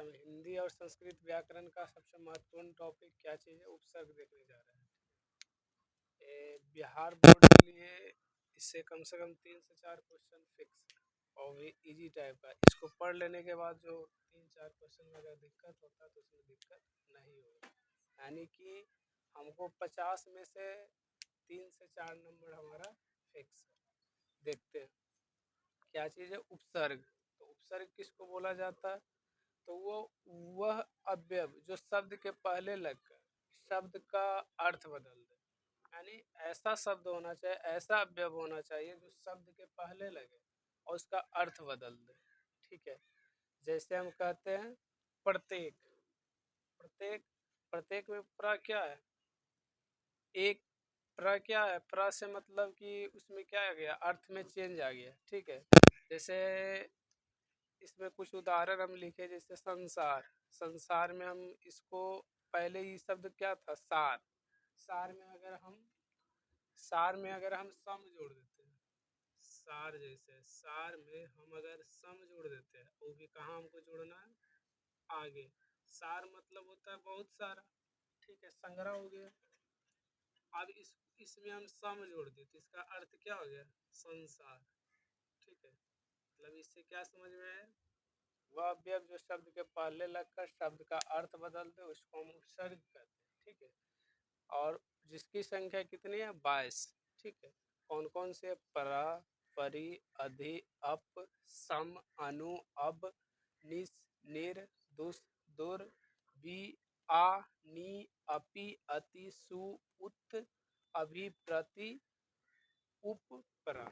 हम हिंदी और संस्कृत व्याकरण का सबसे महत्वपूर्ण टॉपिक क्या चीज़ है, उपसर्ग देखने जा रहे हैं। बिहार बोर्ड के लिए इससे कम से कम 3 से 4 क्वेश्चन फिक्स है और भी इजी टाइप का। इसको पढ़ लेने के बाद जो 3-4 क्वेश्चन में अगर दिक्कत होता तो उसमें दिक्कत नहीं होगी। यानी कि हमको 50 में से 3 से 4 नंबर हमारा फिक्स है। देखते हैं क्या चीज़ है, उपसर्ग। तो उपसर्ग किसको बोला जाता है? तो वह अवयव जो शब्द के पहले लगकर शब्द का अर्थ बदल दे। यानी ऐसा शब्द होना चाहिए, ऐसा अवयव होना चाहिए जो शब्द के पहले लगे और उसका अर्थ बदल दे। ठीक है, जैसे हम कहते हैं प्रत्येक। प्रत्येक प्रत्येक में प्र क्या है? एक। प्र क्या है? प्र से मतलब कि उसमें क्या आ गया, अर्थ में चेंज आ गया। ठीक है, जैसे इसमें कुछ उदाहरण हम लिखे, जैसे संसार। संसार में हम इसको पहले ही शब्द क्या था, सार। सार में अगर हम सम जोड़ देते हैं, सार जैसे सार में हम अगर सम जोड़ देते हैं, वो भी कहाँ हमको जोड़ना है, आगे। सार मतलब होता है बहुत सारा। ठीक है, संग्रह हो गया। अब इसमें हम सम जोड़ दिए तो इसका अर्थ क्या हो गया, संसार। ठीक है, मतलब इससे क्या समझ में आया? वह अवयव जो शब्द के पहले लगकर शब्द का अर्थ बदल दे उसको हम उपसर्ग कहते हैं। ठीक है, और जिसकी संख्या कितनी है, 22। ठीक है, कौन कौन से? परा, परि, अधि, अप, सम, अनु, अब, निस, निर, दुस, दुर, बी, आ, नी, अपि, अति, सु, उत, अभि, प्रति, उप, परा।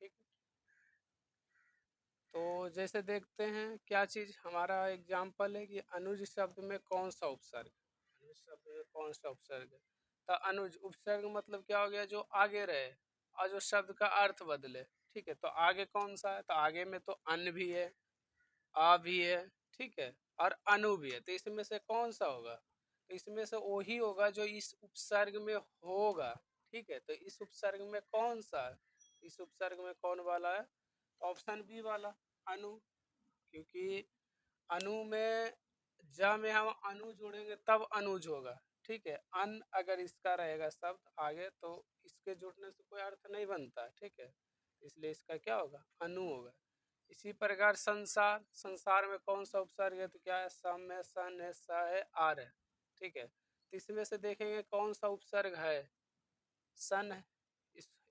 ठीक है, तो जैसे देखते हैं क्या चीज़ हमारा एग्जाम्पल है कि अनुज शब्द में कौन सा उपसर्ग। अनुज शब्द में कौन सा उपसर्ग है? तो अनुज उपसर्ग मतलब क्या हो गया, जो आगे रहे और जो शब्द का अर्थ बदले। ठीक है, तो आगे कौन सा है? तो आगे में तो अन भी है, आ भी है। ठीक है, और अनु भी है। तो इसमें से कौन सा होगा? तो इसमें से वही होगा जो इस उपसर्ग में होगा। ठीक है, तो इस उपसर्ग में कौन सा है? इस उपसर्ग में कौन वाला है? ऑप्शन बी वाला, अनु। क्योंकि अनु में ज में हम अनु जोड़ेंगे तब अनुज होगा। ठीक है, अन अगर इसका रहेगा शब्द आगे तो इसके जुड़ने से कोई अर्थ नहीं बनता। ठीक है, इसलिए इसका क्या होगा, अनु होगा। इसी प्रकार संसार। संसार में कौन सा उपसर्ग है? तो क्या है, सम है, सन है, स है, आर है। ठीक है, तो इसमें से देखेंगे कौन सा उपसर्ग है, सन है।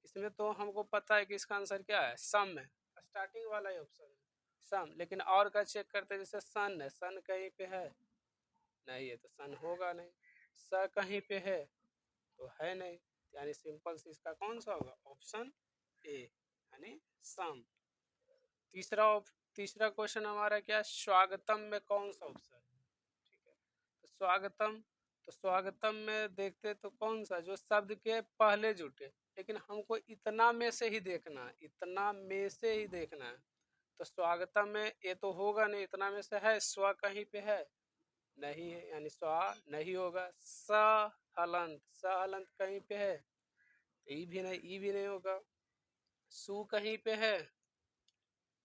इसमें तो हमको पता है कि इसका आंसर क्या है, सम है। स्टार्टिंग वाला ही ऑप्शन है सम। लेकिन और का चेक करते हैं, जैसे सन है, सन कहीं पे है, नहीं है तो सन होगा नहीं। स कहीं पे है तो है नहीं, यानी सिंपल से इसका कौन सा होगा, ऑप्शन ए, यानी सम। तीसरा क्वेश्चन हमारा क्या, स्वागतम में कौन सा उपसर्ग है? ठीक है, तो स्वागतम में देखते तो कौन सा, जो शब्द के पहले जुटे। लेकिन हमको इतना में से ही देखना है, इतना में से ही देखना है। तो स्वागतम में ये तो होगा नहीं, इतना में से है, स्व कहीं पे है, नहीं है, यानी स्व नहीं होगा। स हलंत कहीं पे है, तो ई भी नहीं होगा। सु कहीं पे है,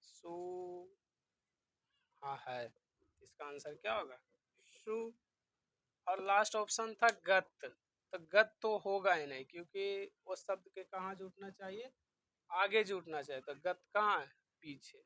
सु हाँ है, इसका आंसर क्या होगा, सु। और लास्ट ऑप्शन था गत। तो गत तो होगा ही नहीं, क्योंकि वो शब्द के कहाँ जुटना चाहिए, आगे जुटना चाहिए। तो गत कहाँ है, पीछे।